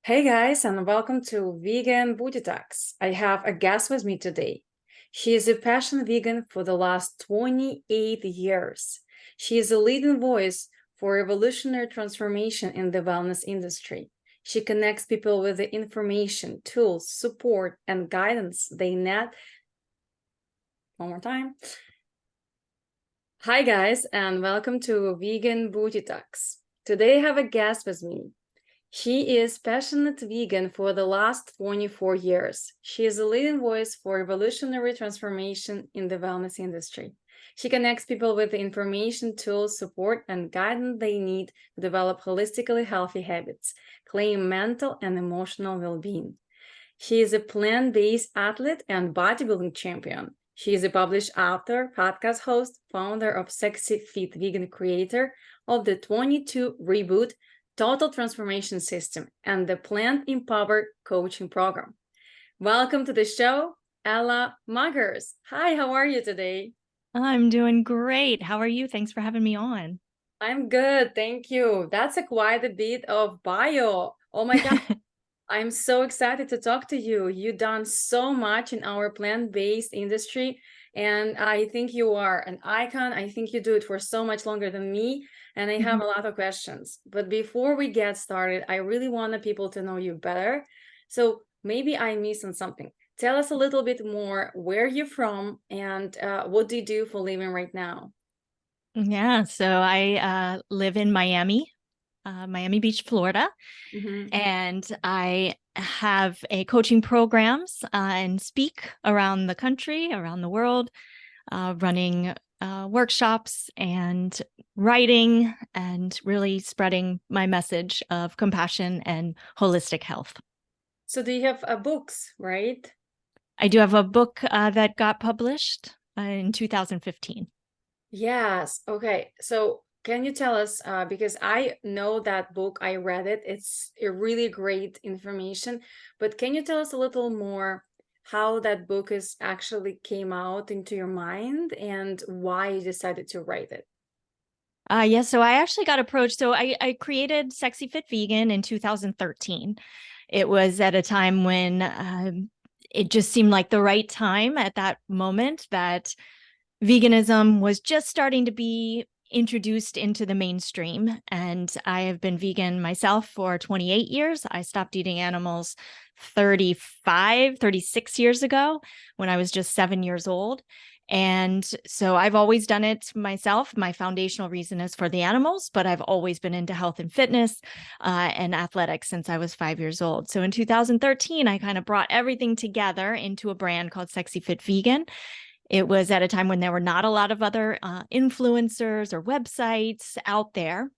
Hey guys, and welcome to Vegan Booty Talks. I have a guest with me today. She is a passionate vegan for the last 28 years. She is a leading voice for revolutionary transformation in the wellness industry. She connects people with the information, tools, support, and guidance they need. One more time. Hi guys, and welcome to Vegan Booty Talks. Today I have a guest with me. She is passionate vegan for the last 24 years. She is a leading voice for revolutionary transformation in the wellness industry. She connects people with the information, tools, support, and guidance they need to develop holistically healthy habits, claim mental and emotional well-being. She is a plant-based athlete and bodybuilding champion. She is a published author, podcast host, founder of Sexy Fit Vegan, creator of the 22 Reboot Total Transformation System and the Plant Empowered Coaching Program. Welcome to the show, Ella Muggers. Hi, how are you today? I'm doing great. How are you? Thanks for having me on. I'm good, thank you. That's quite a bit of bio. Oh my God, I'm so excited to talk to you. You've done so much in our plant-based industry, and I think you are an icon. I think you do it for so much longer than me, and I have Mhm. a lot of questions. But before we get started, I really want the people to know you better. So maybe I missed on something. Tell us a little bit more where you're from and what do you do for living right now? Yeah, so I live in Miami, Miami Beach, Florida, Mhm. and I have a coaching programs and speak around the country, around the world, running workshops and writing and really spreading my message of compassion and holistic health. So do you have books, right? I do have a book that got published in 2015. Yes. Okay. So can you tell us, because I know that book, I read it, it's a really great information, but can you tell us a little more how that book is actually came out into your mind and why you decided to write it? Yeah, so I actually got approached. So I created Sexy Fit Vegan in 2013. It was at a time when it just seemed like the right time at that moment that veganism was just starting to be introduced into the mainstream. And I have been vegan myself for 28 years. I stopped eating animals 36 years ago when I was just 7 years old. And so I've always done it myself. My foundational reason is for the animals, but I've always been into health and fitness and athletics since I was 5 years old. So in 2013, I kind of brought everything together into a brand called Sexy Fit Vegan. It was at a time when there were not a lot of other influencers or websites out there.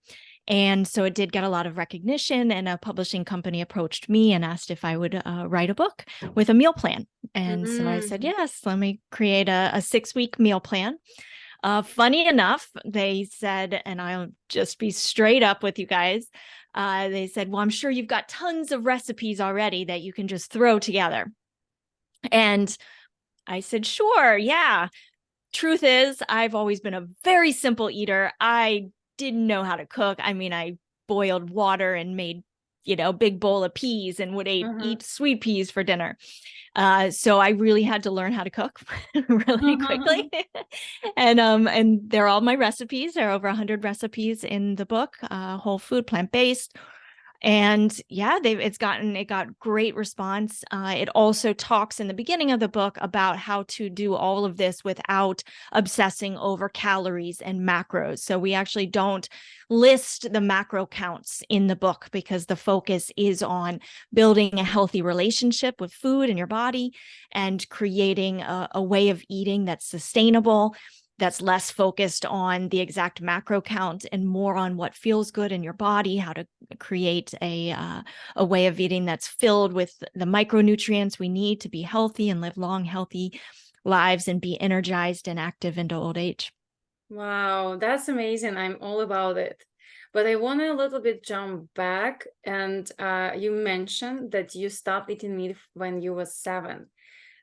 And so it did get a lot of recognition, and a publishing company approached me and asked if I would write a book with a meal plan. And so I said, Mm. yes, let me create a 6-week meal plan. Funny enough, they said, and I'll just be straight up with you guys. They said, well, I'm sure you've got tons of recipes already that you can just throw together. And I said, sure, yeah. Truth is, I've always been a very simple eater. I didn't know how to cook. I mean, I boiled water and made, big bowl of peas and would Mhm. eat sweet peas for dinner. So I really had to learn how to cook really quickly. And they're all my recipes. There are over 100 recipes in the book, whole food, plant-based. And yeah, it got great response. It also talks in the beginning of the book about how to do all of this without obsessing over calories and macros. So we actually don't list the macro counts in the book because the focus is on building a healthy relationship with food and your body and creating a way of eating that's sustainable, that's less focused on the exact macro count and more on what feels good in your body, how to create a way of eating that's filled with the micronutrients we need to be healthy and live long, healthy lives and be energized and active into old age. Wow, that's amazing. I'm all about it. But I want to a little bit jump back, and you mentioned that you stopped eating meat when you were 7.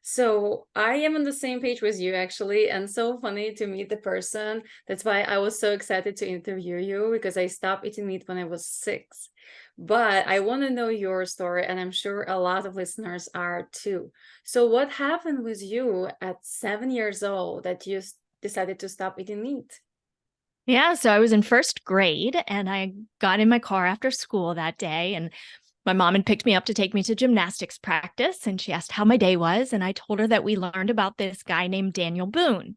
So I am on the same page with you, actually, and so funny to meet the person. That's why I was so excited to interview you, because I stopped eating meat when I was 6. But I want to know your story, and I'm sure a lot of listeners are too. So what happened with you at 7 years old that you decided to stop eating meat? Yeah, so I was in first grade and I got in my car after school that day, and my mom had picked me up to take me to gymnastics practice, and she asked how my day was, and I told her that we learned about this guy named Daniel Boone.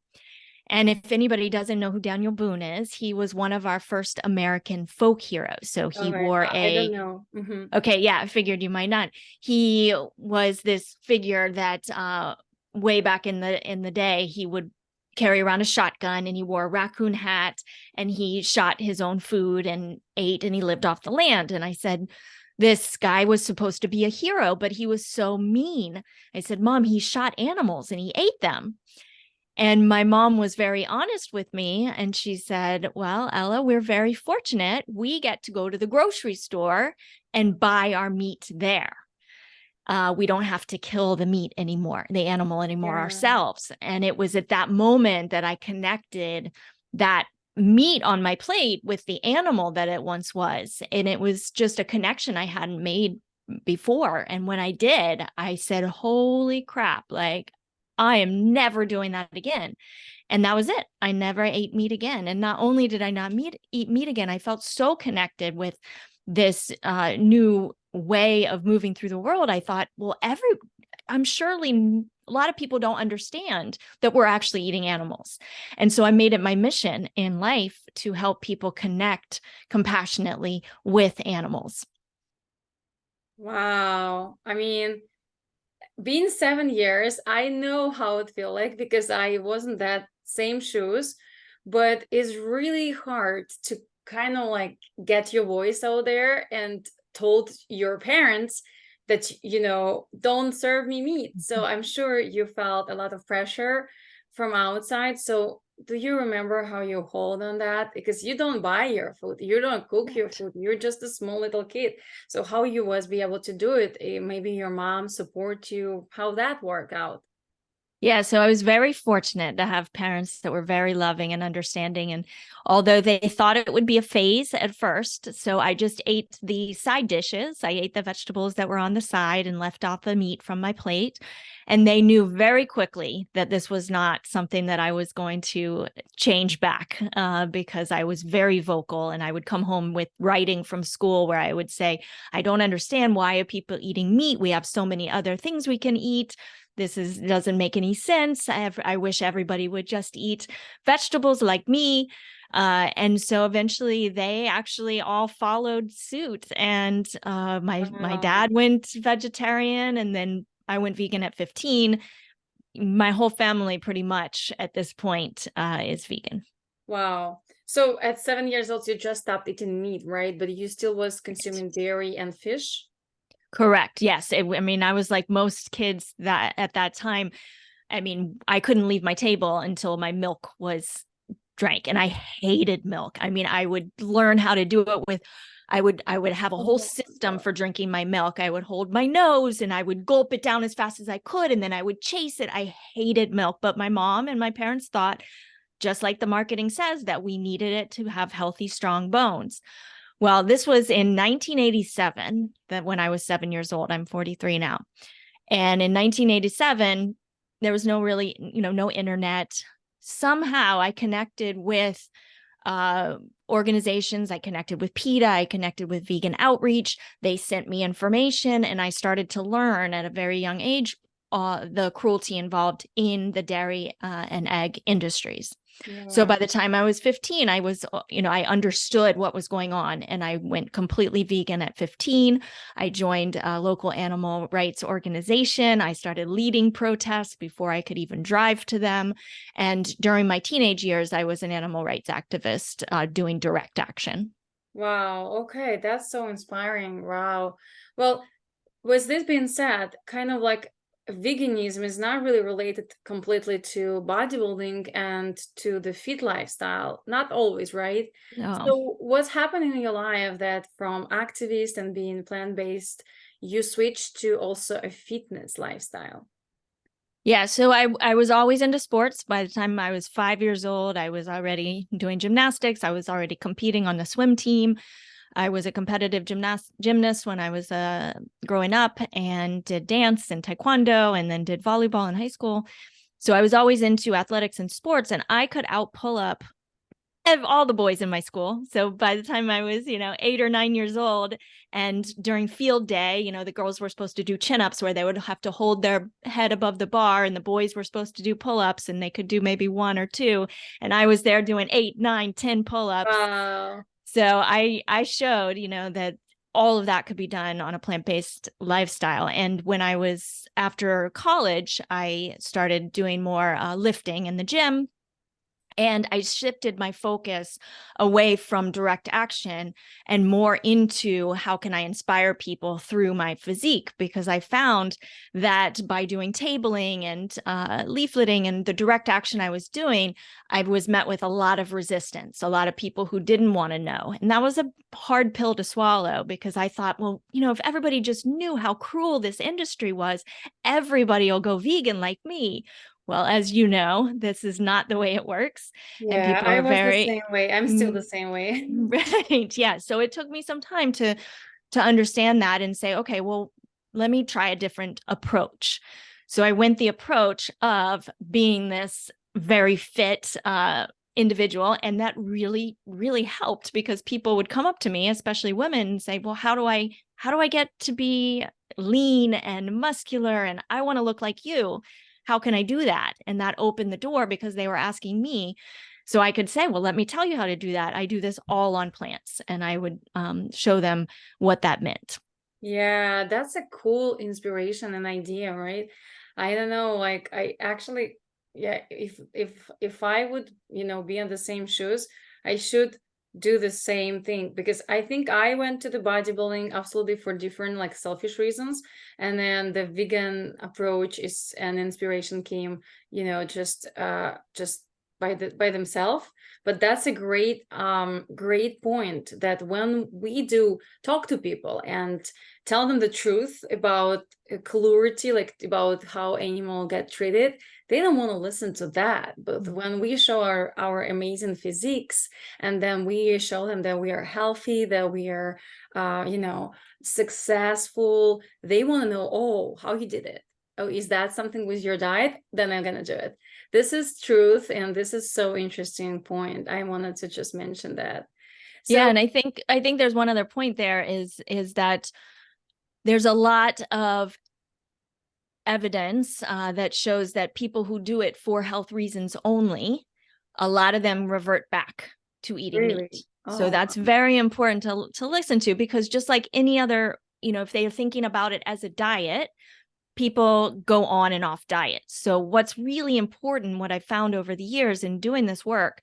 And if anybody doesn't know who Daniel Boone is, he was one of our first American folk heroes. So he Okay, wore I don't a know. Okay, yeah, I figured you might not. He was this figure that way back in the day, he would carry around a shotgun and he wore a raccoon hat and he shot his own food and ate and he lived off the land. And I said, this guy was supposed to be a hero, but he was so mean. I said, Mom, he shot animals and he ate them. And my mom was very honest with me. And she said, well, Ella, we're very fortunate. We get to go to the grocery store and buy our meat there. We don't have to kill the meat anymore, the animal anymore Yeah. ourselves. And it was at that moment that I connected that meat on my plate with the animal that it once was. And it was just a connection I hadn't made before. And when I did, I said, holy crap, like, I am never doing that again. And that was it. I never ate meat again. And not only did I not eat meat again, I felt so connected with this new way of moving through the world. I thought, well, I'm surely a lot of people don't understand that we're actually eating animals. And so I made it my mission in life to help people connect compassionately with animals. Wow. I mean, being 7 years, I know how it feel like, because I wasn't that same shoes, but it's really hard to kind of like get your voice out there and told your parents that, don't serve me meat. So I'm sure you felt a lot of pressure from outside. So do you remember how you hold on that? Because you don't buy your food, you don't cook your food, you're just a small little kid. So how you was be able to do it? Maybe your mom support you. How that work out? Yeah, so I was very fortunate to have parents that were very loving and understanding. And although they thought it would be a phase at first, so I just ate the side dishes. I ate the vegetables that were on the side and left off the meat from my plate. And they knew very quickly that this was not something that I was going to change back because I was very vocal. And I would come home with writing from school where I would say, I don't understand, why are people eating meat? We have so many other things we can eat. This doesn't make any sense. I wish everybody would just eat vegetables like me. And so eventually they actually all followed suit. And my Wow. dad went vegetarian, and then I went vegan at 15. My whole family pretty much at this point is vegan. Wow. So at 7 years old, you just stopped eating meat, right? But you still was Right. consuming dairy and fish? Correct. Yes. I mean, I was like most kids that at that time. I mean, I couldn't leave my table until my milk was drank, and I hated milk. I mean, I would learn how to do it with I would have a whole Oh my system God. for drinking my milk. I would hold my nose and I would gulp it down as fast as I could, and then I would chase it. I hated milk, but my mom and my parents thought, just like the marketing says, that we needed it to have healthy, strong bones. Well, this was in 1987, that when I was 7 years old. I'm 43 now. And in 1987, there was no internet. Somehow I connected with organizations. I connected with PETA. I connected with Vegan Outreach. They sent me information, and I started to learn at a very young age the cruelty involved in the dairy and egg industries. So Yeah. by the time I was 15, I understood what was going on, and I went completely vegan at 15. I joined a local animal rights organization. I started leading protests before I could even drive to them. And during my teenage years, I was an animal rights activist doing direct action. Wow. Okay. That's so inspiring. Wow. Well, with this being said, kind of like veganism is not really related completely to bodybuilding and to the fit lifestyle. Not always, right? Oh. So what's happening in your life that from activist and being plant-based, you switched to also a fitness lifestyle? Yeah, so I was always into sports. By the time I was 5 years old, I was already doing gymnastics. I was already competing on the swim team. I was a competitive gymnast when I was growing up, and did dance and taekwondo, and then did volleyball in high school. So I was always into athletics and sports, and I could out pull up of all the boys in my school. So by the time I was, 8 or 9 years old, and during field day, the girls were supposed to do chin-ups where they would have to hold their head above the bar, and the boys were supposed to do pull-ups, and they could do maybe one or two. And I was there doing 8, 9, 10 pull-ups. Wow. So I showed, that all of that could be done on a plant-based lifestyle. And when I was after college, I started doing more lifting in the gym. And I shifted my focus away from direct action and more into how can I inspire people through my physique, because I found that by doing tabling and leafleting and the direct action I was doing, I was met with a lot of resistance, a lot of people who didn't want to know. And that was a hard pill to swallow, because I thought, well, if everybody just knew how cruel this industry was, everybody will go vegan like me. Well, as you know, this is not the way it works. And Yeah, people I are was the very, same way. I'm still the same way. right. Yeah. So it took me some time to understand that and say, okay, well, let me try a different approach. So I went the approach of being this very fit individual. And that really, really helped, because people would come up to me, especially women, and say, well, how do I get to be lean and muscular? And I want to look like you. How can I do that? And that opened the door, because they were asking me. So I could say, well, let me tell you how to do that. I do this all on plants. And I would show them what that meant. Yeah, that's a cool inspiration and idea, right? I don't know, like I actually, yeah, if I would, be in the same shoes, I should do the same thing, because I think I went to the bodybuilding absolutely for different like selfish reasons, and then the vegan approach is an inspiration came, just by themselves. But that's a great point, that when we do talk to people and tell them the truth about cruelty, like about how animal get treated, they don't want to listen to that. But when we show our amazing physiques, and then we show them that we are healthy, that we are successful, they want to know, oh, how you did it. Oh, is that something with your diet? Then I'm gonna do it. This is truth, and this is so interesting point. I wanted to just mention that. Yeah, So and I think there's one other point there is that there's a lot of evidence that shows that people who do it for health reasons only, a lot of them revert back to eating really, meat. So oh, that's very important to listen to, because just like any other, if they are thinking about it as a diet, people go on and off diets. So what's really important, what I found over the years in doing this work,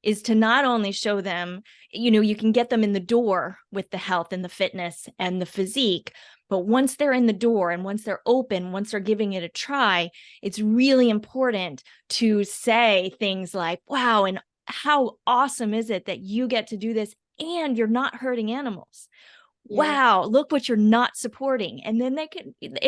is to not only show them, you can get them in the door with the health and the fitness and the physique, but once they're in the door and once they're open, once they're giving it a try, it's really important to say things like, wow, and how awesome is it that you get to do this and you're not hurting animals? yeah. Wow, look what you're not supporting. And then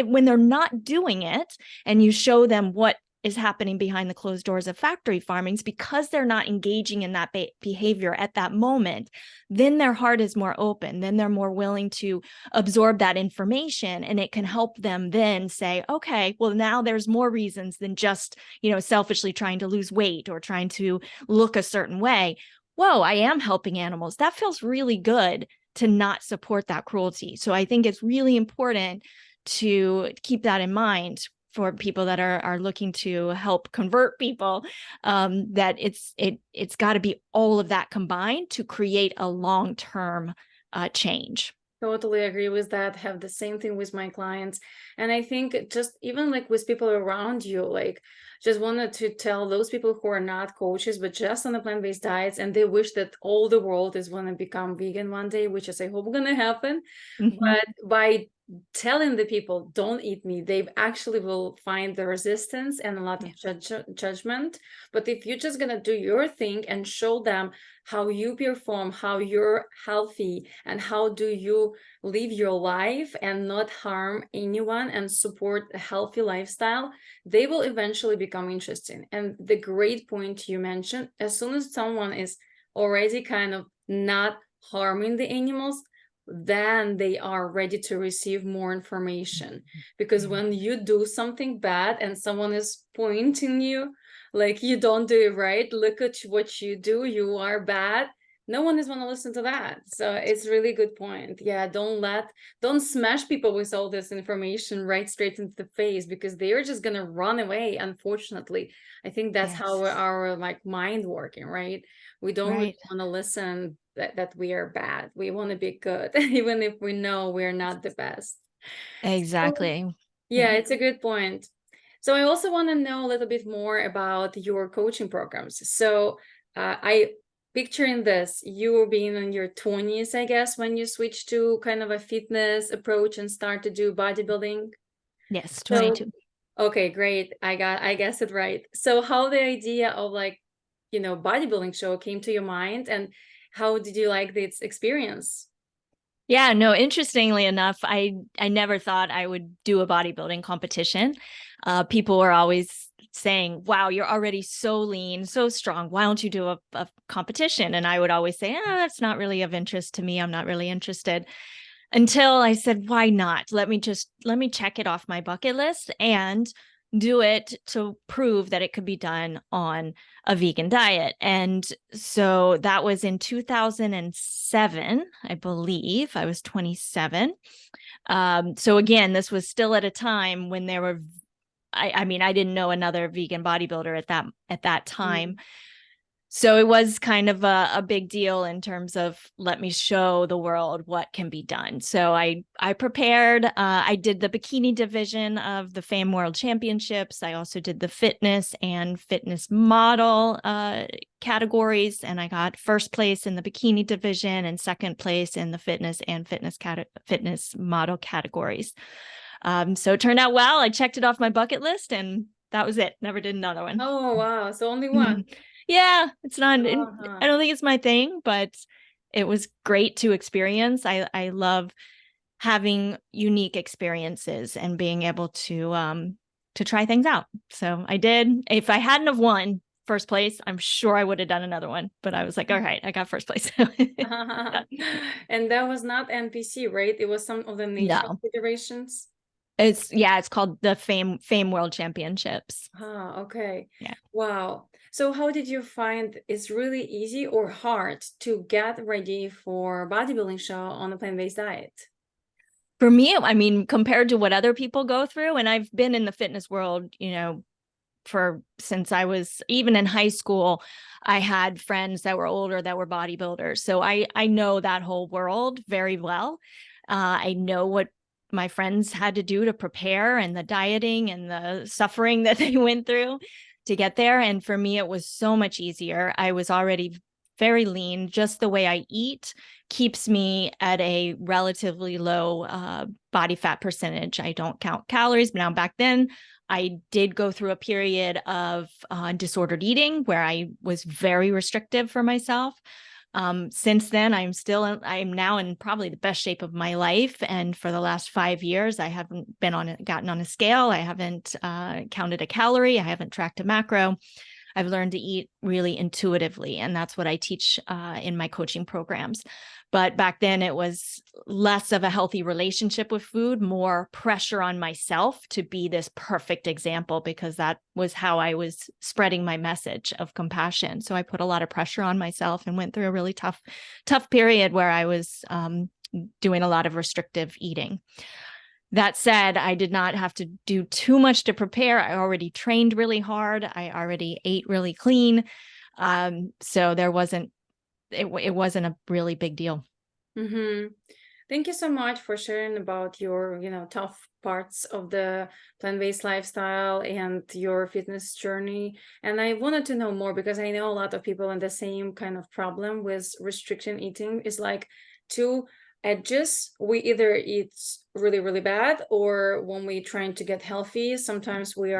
when they're not doing it, and you show them what is happening behind the closed doors of factory farmings, because they're not engaging in that behavior at that moment, then their heart is more open. Then they're more willing to absorb that information, and it can help them then say, okay, well, now there's more reasons than just, selfishly trying to lose weight or trying to look a certain way. Whoa, I am helping animals. That feels really good to not support that cruelty. So I think it's really important to keep that in mind for people that are looking to help convert people, that it's got to be all of that combined to create a long-term change. Totally agree with that. Have the same thing with my clients. And I think just even like with people around you, like just wanted to tell those people who are not coaches, but just on the plant-based diets, and they wish that all the world is going to become vegan one day, which is I hope going to happen. Mhm. But by telling the people don't eat meat, they actually will find the resistance and a lot of judgment. But if you're just gonna do your thing and show them how you perform, how you're healthy, and how do you live your life and not harm anyone and support a healthy lifestyle, they will eventually become interesting. And the great point you mentioned, as soon as someone is already kind of not harming the animals, then they are ready to receive more information. Because when you do something bad and someone is pointing you like you don't do it right, look at what you do, you are bad, no one is going to listen to that. So it's really good point. Yeah, don't smash people with all this information right straight into the face, because they are just going to run away, unfortunately. I think that's how our like mind working, right? We don't really want to listen that we are bad. We want to be good, even if we know we're not the best. Exactly. So, yeah, it's a good point. So I also want to know a little bit more about your coaching programs. So I picturing this, you were being in your 20s, I guess, when you switched to kind of a fitness approach and start to do bodybuilding. Yes, So 22. okay, great. I guessed it right. So how the idea of like, bodybuilding show came to your mind, and how did you like this experience? Yeah, no, interestingly enough, I never thought I would do a bodybuilding competition. People were always saying, wow, you're already so lean, so strong. Why don't you do a competition? And I would always say, that's not really of interest to me. I'm not really interested. Until I said, why not? Let me check it off my bucket list and do it to prove that it could be done on a vegan diet. And so that was in 2007, I believe. I was 27. So again, this was still at a time when there were, I mean, I didn't know another vegan bodybuilder at that time. So it was kind of a big deal in terms of let me show the world what can be done. So I prepared. I did the bikini division of the FAME World Championships. I also did the fitness and fitness model categories, and I got first place in the bikini division and second place in the fitness and fitness model categories. So it turned out well. I checked it off my bucket list, and that was it. Never did another one. Oh, wow. So only one. Yeah, it's not, Uh-huh. I don't think it's my thing, but it was great to experience. I love having unique experiences and being able to try things out. So I did. If I hadn't have won first place, I'm sure I would have done another one, but I was like, all right, I got first place. And that was not NPC, right? It was some of the national No, federations. it's called the FAME World Championships. Okay. Yeah. Wow. So how did you find it's really easy or hard to get ready for bodybuilding show on a plant-based diet? For me, I mean, compared to what other people go through, and I've been in the fitness world, since I was even in high school, I had friends that were older that were bodybuilders. So I know that whole world very well. I know what my friends had to do to prepare, and the dieting and the suffering that they went through to get there. And for me, it was so much easier. I was already very lean. Just the way I eat keeps me at a relatively low body fat percentage. I don't count calories, but now back then I did go through a period of disordered eating where I was very restrictive for myself. Since then, I'm now in probably the best shape of my life. And for the last 5 years, I haven't gotten on a scale. I haven't counted a calorie. I haven't tracked a macro. I've learned to eat really intuitively, and that's what I teach in my coaching programs. But back then it was less of a healthy relationship with food, more pressure on myself to be this perfect example, because that was how I was spreading my message of compassion. So I put a lot of pressure on myself and went through a really tough period where I was doing a lot of restrictive eating. That said, I did not have to do too much to prepare. I already trained really hard. I already ate really clean. So it wasn't a really big deal. Thank you so much for sharing about your, tough parts of the plant-based lifestyle and your fitness journey. And I wanted to know more because I know a lot of people in the same kind of problem with restriction eating is like too we either eat really, really bad, or when we're trying to get healthy, sometimes we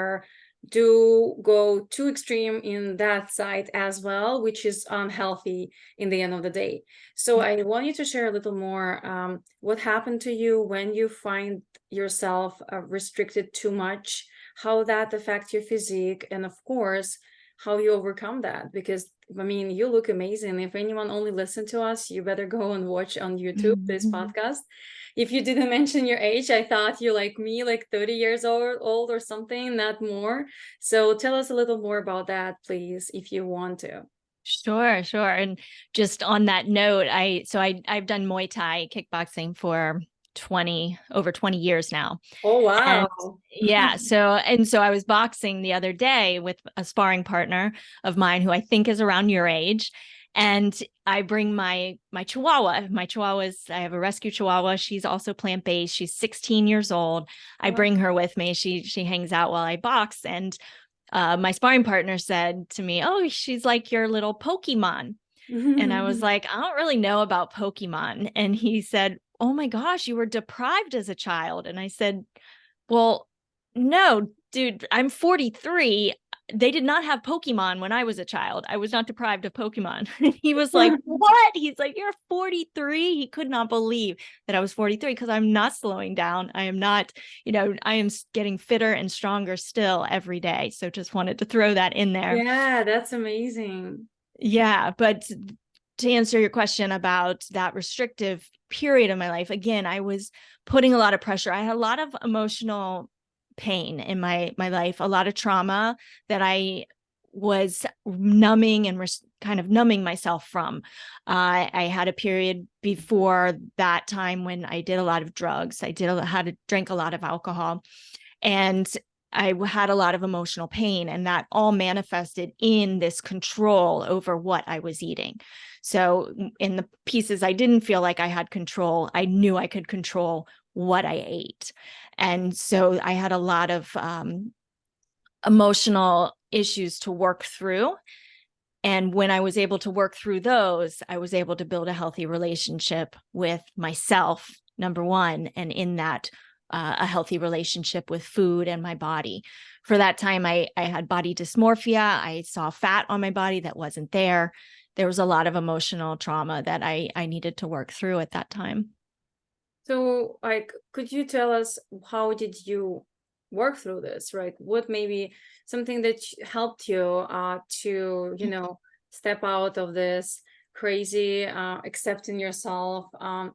do go too extreme in that side as well, which is unhealthy in the end of the day. So Yeah. I want you to share a little more, what happened to you when you find yourself restricted too much, how that affects your physique, and of course, how you overcome that. Because I mean, you look amazing. If anyone only listened to us, you better go and watch on YouTube this podcast. If you didn't mention your age, I thought you're like me, like 30 years old or something, not more. So tell us a little more about that, please, if you want to. Sure, sure. And just on that note, I've done Muay Thai kickboxing for over 20 years now. Oh, And wow. yeah, so I was boxing the other day with a sparring partner of mine who I think is around your age. And I bring my chihuahua. My chihuahuas, I have a rescue chihuahua. She's also plant-based. She's 16 years old. I Wow. bring her with me. She hangs out while I box. And my sparring partner said to me, "Oh, she's like your little Pokemon." And I was like, "I don't really know about Pokemon." And he said, "Oh my gosh, you were deprived as a child." And I said, "Well, no, dude, I'm 43. They did not have Pokemon when I was a child. I was not deprived of Pokemon." And he was like, "What?" He's like, "You're 43." He could not believe that I was 43 because I'm not slowing down. I am not, I am getting fitter and stronger still every day. So just wanted to throw that in there. Yeah, that's amazing. Yeah, but to answer your question about that restrictive period of my life, again, I was putting a lot of pressure. I had a lot of emotional pain in my life, a lot of trauma that I was numbing and kind of numbing myself from. I had a period before that time when I did a lot of drugs. Had to drink a lot of alcohol, and I had a lot of emotional pain, and that all manifested in this control over what I was eating. So in the pieces I didn't feel like I had control, I knew I could control what I ate. And so I had a lot of emotional issues to work through. And when I was able to work through those, I was able to build a healthy relationship with myself, number one, and in that, a healthy relationship with food and my body. For that time, I had body dysmorphia. I saw fat on my body that wasn't there. There was a lot of emotional trauma that I needed to work through at that time. So, like, could you tell us how did you work through this, right? What maybe something that helped you to, step out of this crazy, accepting yourself,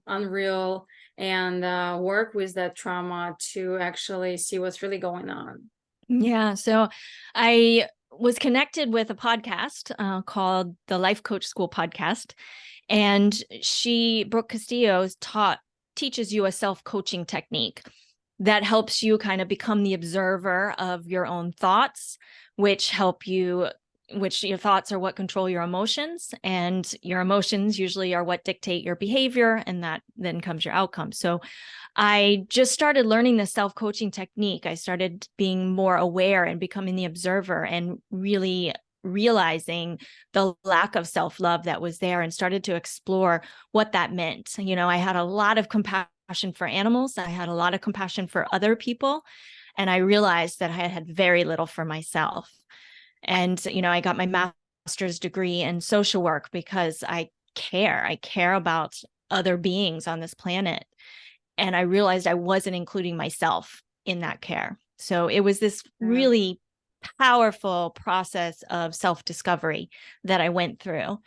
unreal, and work with that trauma to actually see what's really going on? Yeah. So I was connected with a podcast called the Life Coach School podcast. And Brooke Castillo, teaches you a self-coaching technique that helps you kind of become the observer of your own thoughts, which your thoughts are what control your emotions, and your emotions usually are what dictate your behavior, and that then comes your outcome. So I just started learning the self-coaching technique. I started being more aware and becoming the observer and really realizing the lack of self-love that was there, and started to explore what that meant. I had a lot of compassion for animals. I had a lot of compassion for other people. And I realized that I had very little for myself. And, I got my master's degree in social work because I care. I care about other beings on this planet. And I realized I wasn't including myself in that care. So it was this really powerful process of self-discovery that I went through.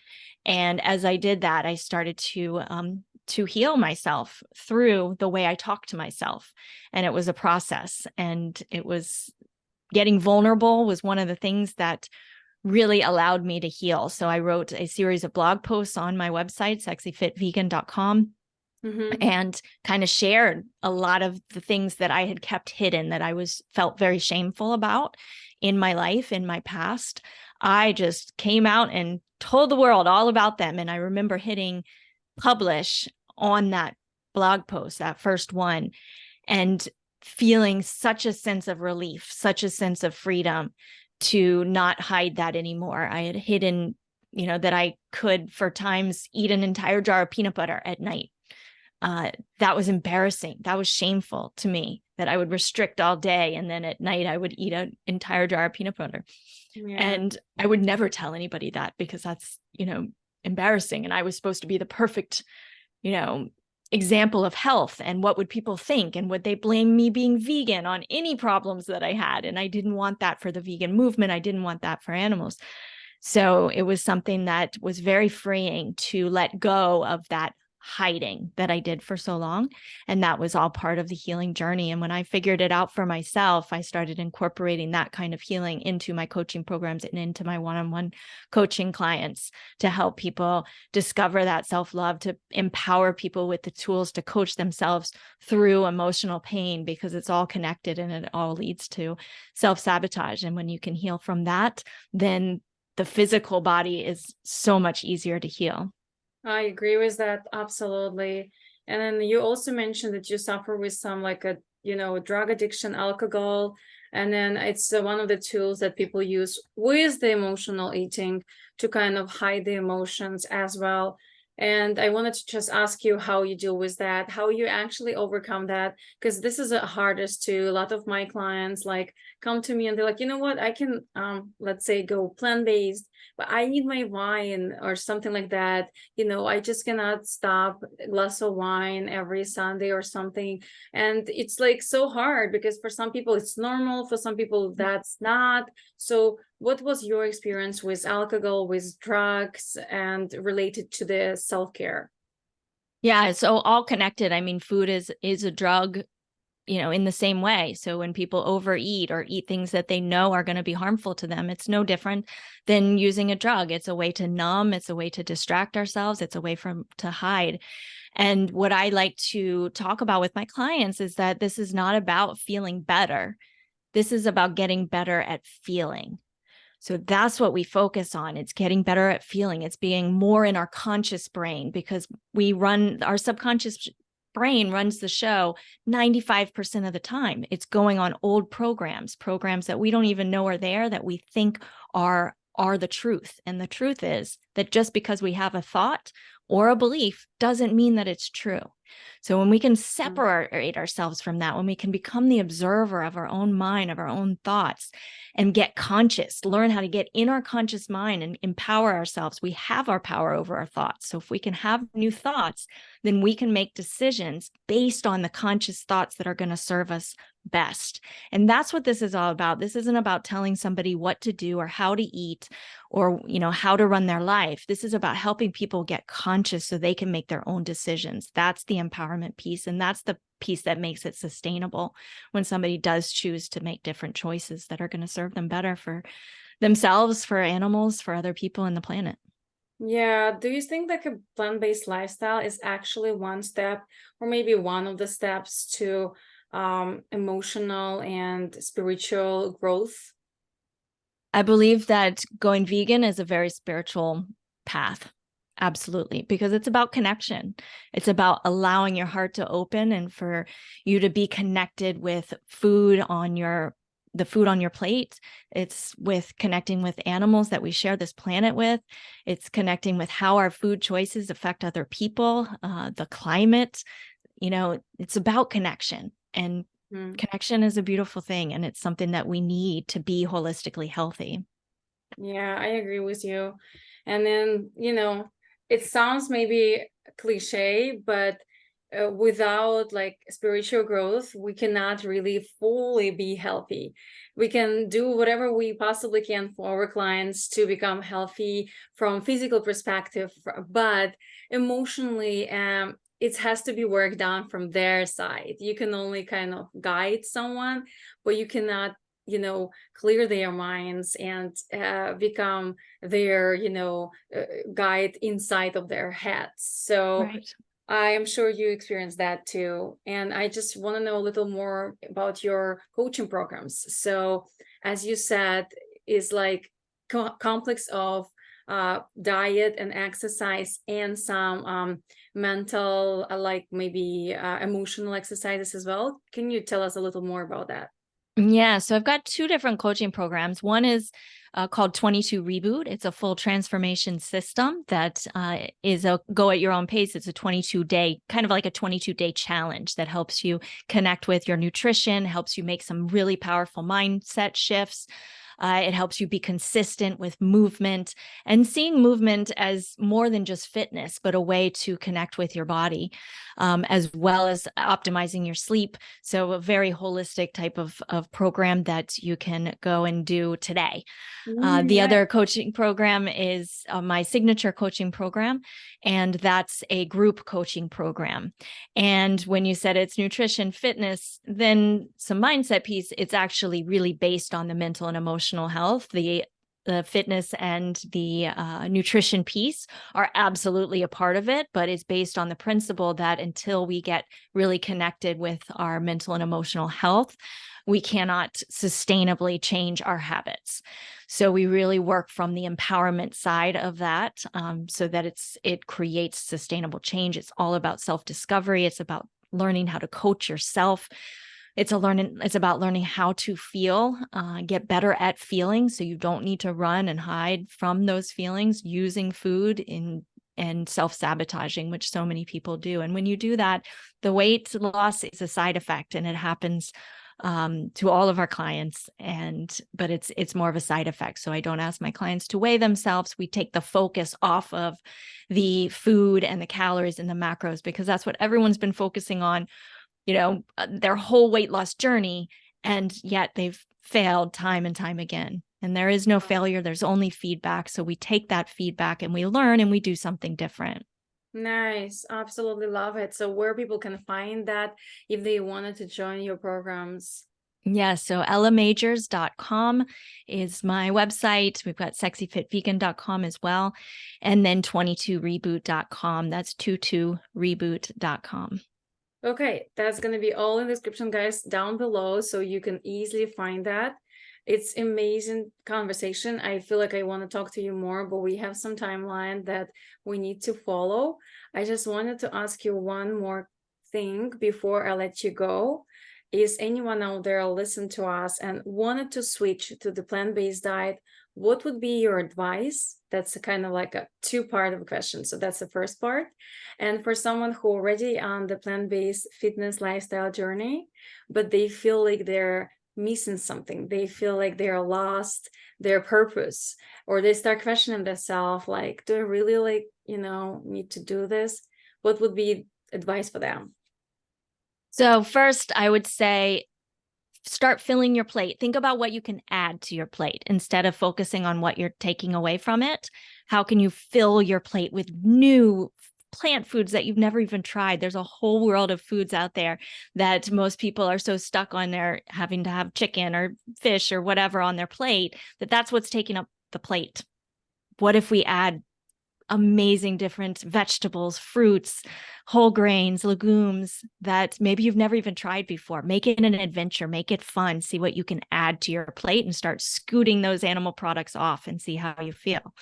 And as I did that, I started to heal myself through the way I talk to myself. And it was a process. And it was getting vulnerable was one of the things that really allowed me to heal. So I wrote a series of blog posts on my website, sexyfitvegan.com, and kind of shared a lot of the things that I had kept hidden, that I felt very shameful about in my life, in my past. I just came out and told the world all about them. And I remember hitting publish on that blog post, that first one, and feeling such a sense of relief, such a sense of freedom to not hide that anymore. I had hidden, that I could for times eat an entire jar of peanut butter at night that was embarrassing. That was shameful to me, that I would restrict all day. And then at night I would eat an entire jar of peanut butter. Yeah. And I would never tell anybody that, because that's, embarrassing. And I was supposed to be the perfect, example of health. And what would people think? And would they blame me being vegan on any problems that I had? And I didn't want that for the vegan movement. I didn't want that for animals. So it was something that was very freeing to let go of that hiding that I did for so long. And that was all part of the healing journey. And when I figured it out for myself, I started incorporating that kind of healing into my coaching programs and into my one-on-one coaching clients, to help people discover that self-love, to empower people with the tools to coach themselves through emotional pain, because it's all connected and it all leads to self-sabotage. And when you can heal from that, then the physical body is so much easier to heal. I agree with that, absolutely. And then you also mentioned that you suffer with some like a, drug addiction, alcohol, and then it's one of the tools that people use with the emotional eating to kind of hide the emotions as well. And I wanted to just ask you how you deal with that, how you actually overcome that, because this is the hardest too. A lot of my clients like come to me and they're like, you know what, I can, let's say, go plant-based, but I need my wine or something like that. I just cannot stop a glass of wine every Sunday or something. And it's like so hard, because for some people it's normal, for some people that's not. So what was your experience with alcohol, with drugs, and related to the self-care? Yeah, so all connected. I mean, food is a drug, in the same way. So when people overeat or eat things that they know are going to be harmful to them, it's no different than using a drug. It's a way to numb. It's a way to distract ourselves. It's a way to hide. And what I like to talk about with my clients is that this is not about feeling better. This is about getting better at feeling. So that's what we focus on. It's getting better at feeling. It's being more in our conscious brain, because our subconscious brain runs the show 95% of the time. It's going on old programs that we don't even know are there, that we think are the truth. And the truth is that just because we have a thought or a belief doesn't mean that it's true. So when we can separate ourselves from that, when we can become the observer of our own mind, of our own thoughts, and get conscious, learn how to get in our conscious mind and empower ourselves, we have our power over our thoughts. So if we can have new thoughts, then we can make decisions based on the conscious thoughts that are going to serve us best. And that's what this is all about. This isn't about telling somebody what to do or how to eat or, how to run their life. This is about helping people get conscious so they can make their own decisions. That's the empowerment piece. And that's the piece that makes it sustainable, when somebody does choose to make different choices that are going to serve them better, for themselves, for animals, for other people in the planet. Yeah. Do you think like a plant-based lifestyle is actually one step, or maybe one of the steps to emotional and spiritual growth? I believe that going vegan is a very spiritual path. Absolutely. Because it's about connection. It's about allowing your heart to open and for you to be connected with the food on your plate. It's with connecting with animals that we share this planet with. It's connecting with how our food choices affect other people, the climate. It's about connection. And connection is a beautiful thing. And it's something that we need to be holistically healthy. Yeah, I agree with you. And then, it sounds maybe cliche, but without like spiritual growth, we cannot really fully be healthy. We can do whatever we possibly can for our clients to become healthy from physical perspective, but emotionally, it has to be work done from their side. You can only kind of guide someone, but you cannot clear their minds and become their guide inside of their heads. So Right. I am sure you experience that too. And I just want to know a little more about your coaching programs. So as you said, is like complex of diet and exercise and some mental, like maybe emotional exercises as well. Can you tell us a little more about that? Yeah, so I've got two different coaching programs. One is called 22 Reboot. It's a full transformation system that is a go at your own pace. It's a 22-day, kind of like a 22-day challenge that helps you connect with your nutrition, helps you make some really powerful mindset shifts. It helps you be consistent with movement and seeing movement as more than just fitness, but a way to connect with your body, as well as optimizing your sleep. So a very holistic type of program that you can go and do today. The Yeah. other coaching program is my signature coaching program, and that's a group coaching program. And when you said it's nutrition, fitness, then some mindset piece, it's actually really based on the mental and emotional health. The fitness and the nutrition piece are absolutely a part of it, but it's based on the principle that until we get really connected with our mental and emotional health, we cannot sustainably change our habits. So we really work from the empowerment side of that, so that it creates sustainable change. It's all about self-discovery. It's about learning how to coach yourself. It's about learning how to feel, get better at feeling, so you don't need to run and hide from those feelings using food and self-sabotaging, which so many people do. And when you do that, the weight loss is a side effect, and it happens to all of our clients, but it's more of a side effect. So I don't ask my clients to weigh themselves. We take the focus off of the food and the calories and the macros, because that's what everyone's been focusing on, their whole weight loss journey, and yet they've failed time and time again. And there is no failure, there's only feedback. So we take that feedback and we learn and we do something different. Nice. Absolutely love it. So where people can find that if they wanted to join your programs? Yeah, so ellamajors.com is my website. We've got sexyfitvegan.com as well. And then 22reboot.com. That's 22reboot.com. Okay, that's going to be all in the description, guys, down below, so you can easily find that. It's amazing conversation. I feel like I want to talk to you more, but we have some timeline that we need to follow. I just wanted to ask you one more thing before I let you go. Is anyone out there listen to us and wanted to switch to the plant-based diet? What would be your advice? That's kind of like a two-part of a question. So that's the first part. And for someone who already on the plant-based fitness lifestyle journey, but they feel like they're missing something, they feel like they're lost their purpose, or they start questioning themselves, like, do I really need to do this? What would be advice for them? So first, I would say start filling your plate. Think about what you can add to your plate instead of focusing on what you're taking away from it. How can you fill your plate with new plant foods that you've never even tried? There's a whole world of foods out there that most people are so stuck on their having to have chicken or fish or whatever on their plate that's what's taking up the plate. What if we add amazing different vegetables, fruits, whole grains, legumes that maybe you've never even tried before? Make it an adventure, make it fun, see what you can add to your plate, and start scooting those animal products off and see how you feel.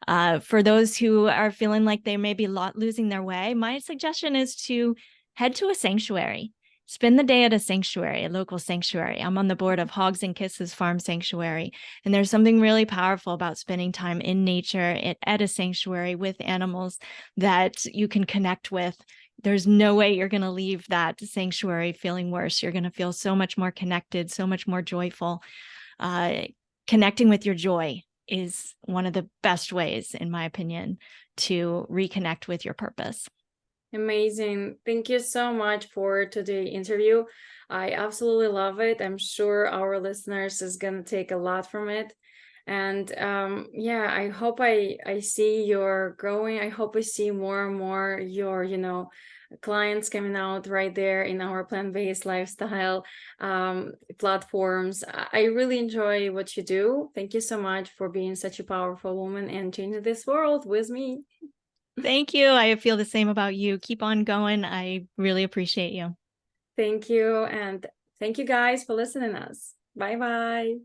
For those who are feeling like they may be losing their way, my suggestion is to head to a sanctuary. Spend the day at a sanctuary, a local sanctuary. I'm on the board of Hogs Kisses Farm Sanctuary, and there's something really powerful about spending time in nature at a sanctuary with animals that you can connect with. There's no way you're going to leave that sanctuary feeling worse. You're going to feel so much more connected, so much more joyful. Connecting with your joy is one of the best ways, in my opinion, to reconnect with your purpose. Amazing. Thank you so much for today's interview. I absolutely love it. I'm sure our listeners is going to take a lot from it. And yeah, I hope I see you're growing. I hope I see more and more your, clients coming out right there in our plant-based lifestyle platforms. I really enjoy what you do. Thank you so much for being such a powerful woman and changing this world with me. Thank you. I feel the same about you. Keep on going. I really appreciate you. Thank you. And thank you guys for listening to us. Bye-bye.